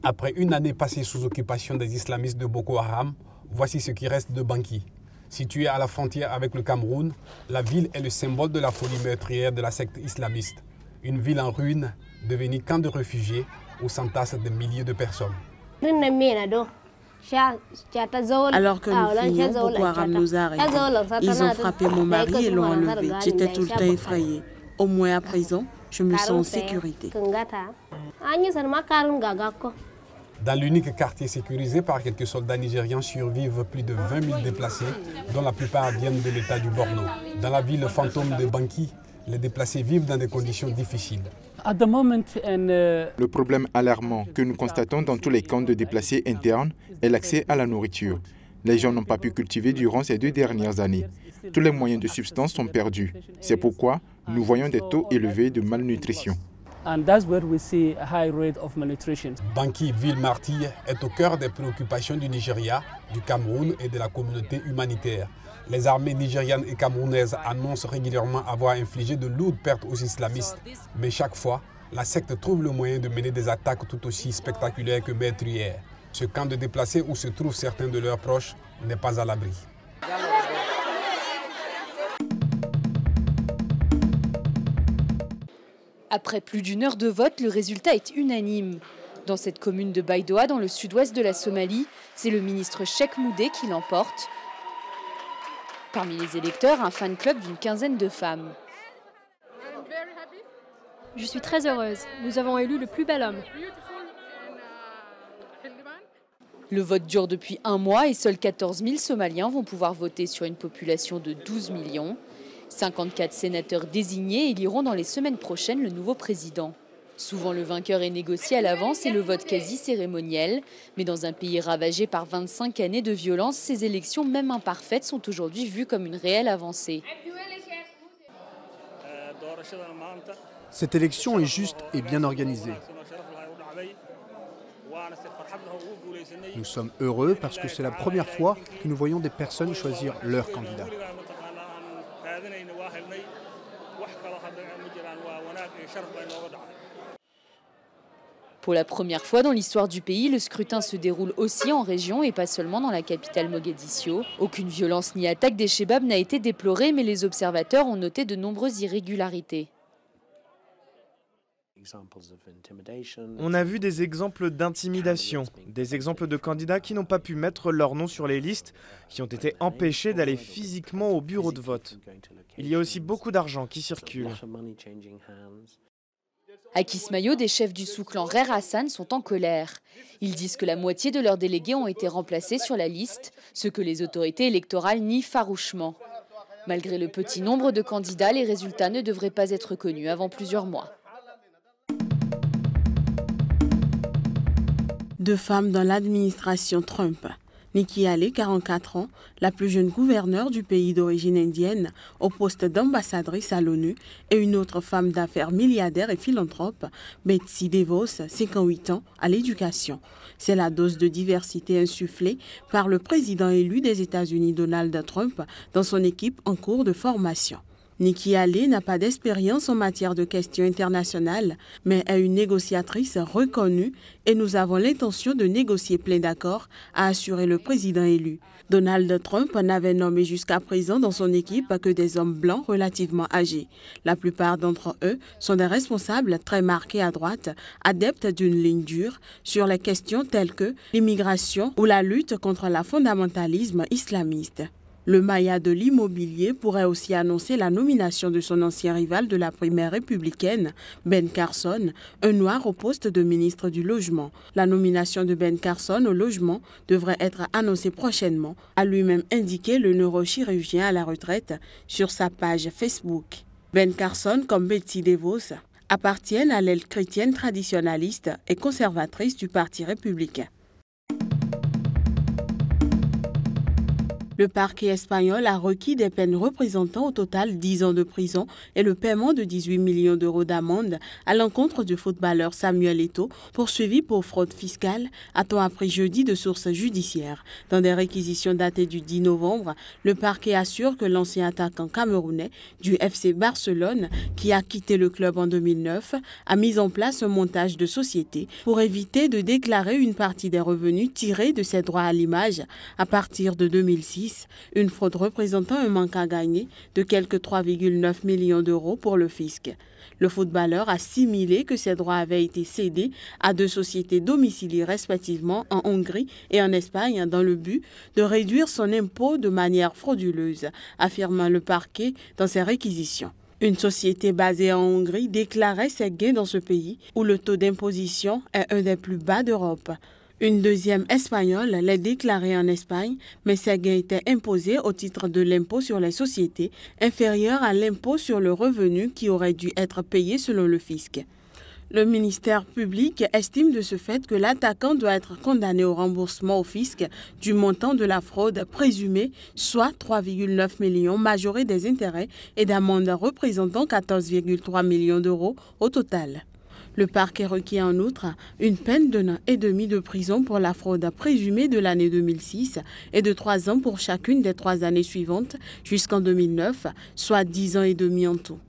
Après une année passée sous occupation des islamistes de Boko Haram, voici ce qui reste de Banki. Située à la frontière avec le Cameroun, la ville est le symbole de la folie meurtrière de la secte islamiste. Une ville en ruine, devenue camp de réfugiés où s'entassent des milliers de personnes. Alors que nous fuyons, Boko Haram nous a arrêtés. Ils ont frappé mon mari et l'ont enlevé. J'étais tout le temps effrayée. Au moins à présent, je me sens en sécurité. Dans l'unique quartier sécurisé par quelques soldats nigérians survivent plus de 20 000 déplacés, dont la plupart viennent de l'état du Borno. Dans la ville fantôme de Banki, les déplacés vivent dans des conditions difficiles. Le problème alarmant que nous constatons dans tous les camps de déplacés internes est l'accès à la nourriture. Les gens n'ont pas pu cultiver durant ces 2 dernières années. Tous les moyens de subsistance sont perdus. C'est pourquoi nous voyons des taux élevés de malnutrition. Banki, ville martyre, est au cœur des préoccupations du Nigeria, du Cameroun et de la communauté humanitaire. Les armées nigérianes et camerounaises annoncent régulièrement avoir infligé de lourdes pertes aux islamistes. Mais chaque fois, la secte trouve le moyen de mener des attaques tout aussi spectaculaires que meurtrières. Ce camp de déplacés où se trouvent certains de leurs proches n'est pas à l'abri. Après plus d'1 heure de vote, le résultat est unanime. Dans cette commune de Baidoa, dans le sud-ouest de la Somalie, c'est le ministre Cheikh Moudé qui l'emporte. Parmi les électeurs, un fan club d'une quinzaine de femmes. Je suis très heureuse. Nous avons élu le plus bel homme. Le vote dure depuis 1 mois et seuls 14 000 Somaliens vont pouvoir voter sur une population de 12 millions. 54 sénateurs désignés éliront dans les semaines prochaines le nouveau président. Souvent, le vainqueur est négocié à l'avance et le vote quasi cérémoniel. Mais dans un pays ravagé par 25 années de violence, ces élections, même imparfaites, sont aujourd'hui vues comme une réelle avancée. Cette élection est juste et bien organisée. Nous sommes heureux parce que c'est la première fois que nous voyons des personnes choisir leur candidat. Pour la première fois dans l'histoire du pays, le scrutin se déroule aussi en région et pas seulement dans la capitale Mogadiscio. Aucune violence ni attaque des Chebabs n'a été déplorée, mais les observateurs ont noté de nombreuses irrégularités. On a vu des exemples d'intimidation, des exemples de candidats qui n'ont pas pu mettre leur nom sur les listes, qui ont été empêchés d'aller physiquement au bureau de vote. Il y a aussi beaucoup d'argent qui circule. À Kismayo, des chefs du sous-clan Rer Hassan sont en colère. Ils disent que la moitié de leurs délégués ont été remplacés sur la liste, ce que les autorités électorales nient farouchement. Malgré le petit nombre de candidats, les résultats ne devraient pas être connus avant plusieurs mois. 2 femmes dans l'administration Trump. Nikki Haley, 44 ans, la plus jeune gouverneure du pays d'origine indienne, au poste d'ambassadrice à l'ONU, et une autre femme d'affaires milliardaire et philanthrope, Betsy DeVos, 58 ans, à l'éducation. C'est la dose de diversité insufflée par le président élu des États-Unis, Donald Trump, dans son équipe en cours de formation. Nikki Haley n'a pas d'expérience en matière de questions internationales, mais est une négociatrice reconnue et nous avons l'intention de négocier plein d'accords, a assuré le président élu. Donald Trump n'avait nommé jusqu'à présent dans son équipe que des hommes blancs relativement âgés. La plupart d'entre eux sont des responsables très marqués à droite, adeptes d'une ligne dure sur les questions telles que l'immigration ou la lutte contre le fondamentalisme islamiste. Le Maya de l'immobilier pourrait aussi annoncer la nomination de son ancien rival de la primaire républicaine, Ben Carson, un noir au poste de ministre du Logement. La nomination de Ben Carson au logement devrait être annoncée prochainement, a lui-même indiqué le neurochirurgien à la retraite sur sa page Facebook. Ben Carson, comme Betsy DeVos, appartiennent à l'aile chrétienne traditionnaliste et conservatrice du Parti républicain. Le parquet espagnol a requis des peines représentant au total 10 ans de prison et le paiement de 18 millions d'euros d'amende à l'encontre du footballeur Samuel Eto'o, poursuivi pour fraude fiscale, a-t-on appris jeudi de sources judiciaires. Dans des réquisitions datées du 10 novembre, le parquet assure que l'ancien attaquant camerounais du FC Barcelone, qui a quitté le club en 2009, a mis en place un montage de société pour éviter de déclarer une partie des revenus tirés de ses droits à l'image à partir de 2006. Une fraude représentant un manque à gagner de quelque 3,9 millions d'euros pour le fisc. Le footballeur a simulé que ses droits avaient été cédés à 2 sociétés domiciliées respectivement en Hongrie et en Espagne dans le but de réduire son impôt de manière frauduleuse, affirmant le parquet dans ses réquisitions. Une société basée en Hongrie déclarait ses gains dans ce pays où le taux d'imposition est un des plus bas d'Europe. Une deuxième espagnole l'est déclarée en Espagne, mais ses gains étaient imposés au titre de l'impôt sur les sociétés, inférieur à l'impôt sur le revenu qui aurait dû être payé selon le fisc. Le ministère public estime de ce fait que l'attaquant doit être condamné au remboursement au fisc du montant de la fraude présumée, soit 3,9 millions majorés des intérêts et d'amendes représentant 14,3 millions d'euros au total. Le parquet requiert en outre une peine d'1 an et demi de prison pour la fraude présumée de l'année 2006 et de 3 ans pour chacune des 3 années suivantes jusqu'en 2009, soit 10 ans et demi en tout.